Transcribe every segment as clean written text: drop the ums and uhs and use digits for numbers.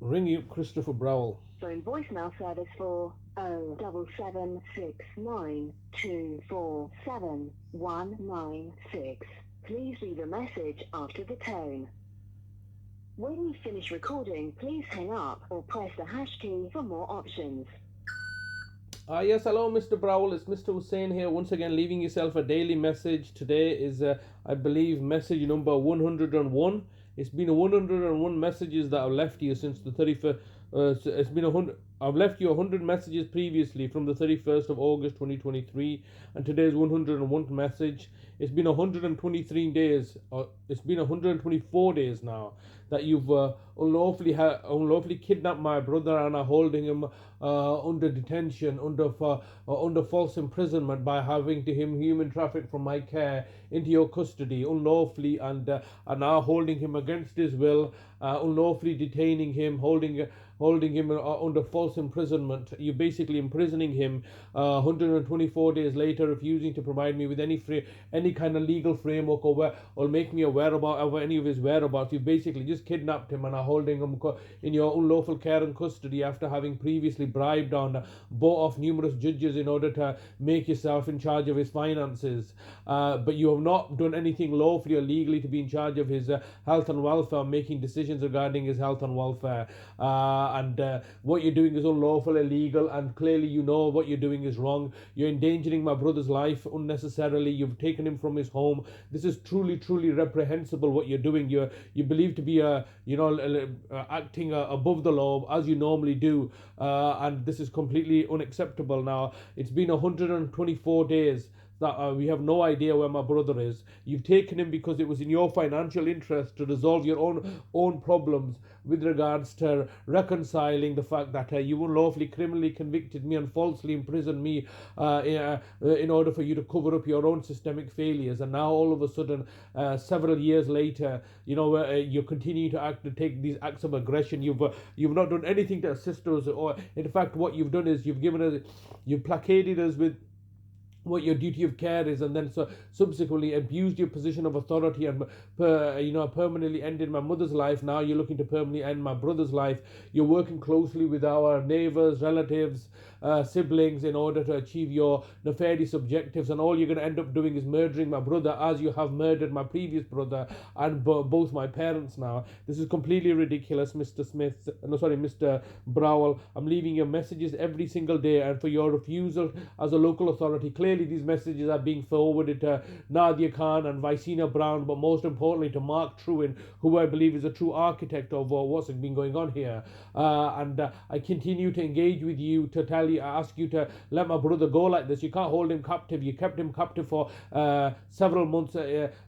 Ring you, Christopher Browell. Phone voicemail service for 07769247196. Please leave a message after the tone. When you finish recording, please hang up or press the hash key for more options. Yes, hello, Mr. Browell. It's Mr. Hussein here, once again, leaving yourself a daily message. Today is, I believe, message number 101. It's been 101 messages that I've left you since the 31st. It's been 100. I've left you 100 messages previously from the 31st of August 2023, and today's 101th message. It's been 123 days. It's been 124 days now that you've unlawfully kidnapped my brother and are holding him under detention, under false imprisonment by having to him human trafficked from my care into your custody unlawfully, and are now holding him against his will, unlawfully detaining him, holding him under false imprisonment. You're basically imprisoning him 124 days later, refusing to provide me with any kind of legal framework or make me aware about any of his whereabouts. You basically just kidnapped him and are holding him in your unlawful care and custody after having previously bribed and bought off numerous judges in order to make yourself in charge of his finances. But you have not done anything lawfully or legally to be in charge of his health and welfare, making decisions regarding his health and welfare. And what you're doing is unlawful, illegal, and clearly you know what you're doing is wrong. You're endangering my brother's life unnecessarily. You've taken him from his home. This is truly reprehensible what you're doing. You believe to be acting above the law as you normally do, and this is completely unacceptable. Now it's been 124 days that we have no idea where my brother is. You've taken him because it was in your financial interest to resolve your own problems with regards to reconciling the fact that you unlawfully criminally convicted me and falsely imprisoned me in order for you to cover up your own systemic failures. And now all of a sudden, several years later, you continue to take these acts of aggression. You've not done anything to assist us, or in fact, what you've done is you've placated us with what your duty of care is, and then subsequently abused your position of authority and permanently ended my mother's life. Now you're looking to permanently end my brother's life. You're working closely with our neighbors, relatives, siblings in order to achieve your nefarious objectives, and all you're going to end up doing is murdering my brother as you have murdered my previous brother and both my parents. Now this is completely ridiculous, Mr. Browell. I'm leaving you messages every single day, and for your refusal as a local authority, clearly these messages are being forwarded to Nadia Khan and Vicina Brown, but most importantly to Mark Trewin, who I believe is a true architect of what's been going on here. And I continue to engage with you to ask you to let my brother go like this. You can't hold him captive. You kept him captive for several months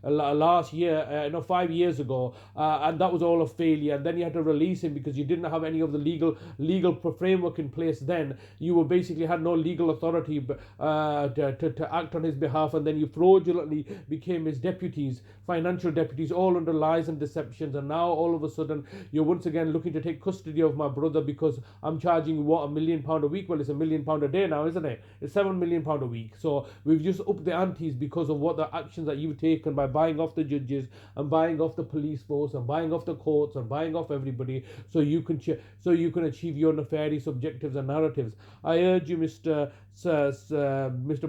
last year, 5 years ago, and that was all a failure. And then you had to release him because you didn't have any of the legal framework in place. Then you were basically had no legal authority to act on his behalf, and then you fraudulently became his deputies, financial deputies, all under lies and deceptions. And now all of a sudden you're once again looking to take custody of my brother because I'm charging you £1 million a week. Well, it's £1 million a day now, isn't it? It's £7 million a week. So we've just upped the antes because of what the actions that you've taken by buying off the judges and buying off the police force and buying off the courts and buying off everybody, so you can achieve your nefarious objectives and narratives. I urge you, Mr.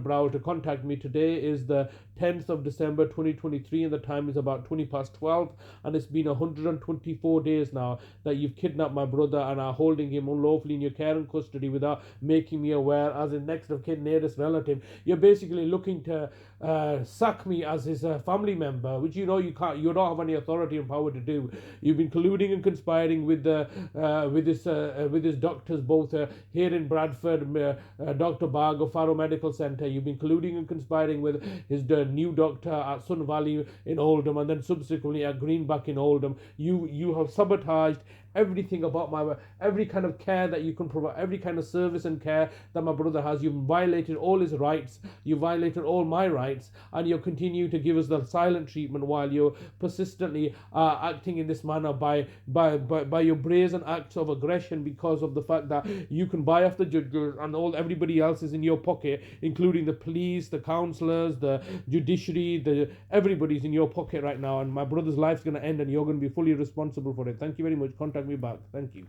Browell, to contact me. Today is the 10th of December 2023, and the time is about 20 past 12, and it's been 124 days now that you've kidnapped my brother and are holding him unlawfully in your care and custody without making me aware as a next of kin, nearest relative. You're basically looking to sack me as his family member, which you don't have any authority and power to do. You've been colluding and conspiring with his doctors, both here in Bradford, Dr. Bargo Faro Medical Centre. You've been colluding and conspiring with his new doctor at Sun Valley in Oldham, and then subsequently at Greenback in Oldham. You have sabotaged everything about every kind of care that you can provide, every kind of service and care that my brother has. You violated all his rights, you violated all my rights, and you continue to give us the silent treatment while you're persistently acting in this manner by your brazen acts of aggression, because of the fact that you can buy off the judges and everybody else is in your pocket, including the police, the councillors, the judiciary, everybody's in your pocket right now, and my brother's life's going to end and you're going to be fully responsible for it. Thank you very much. Contact me back. Thank you.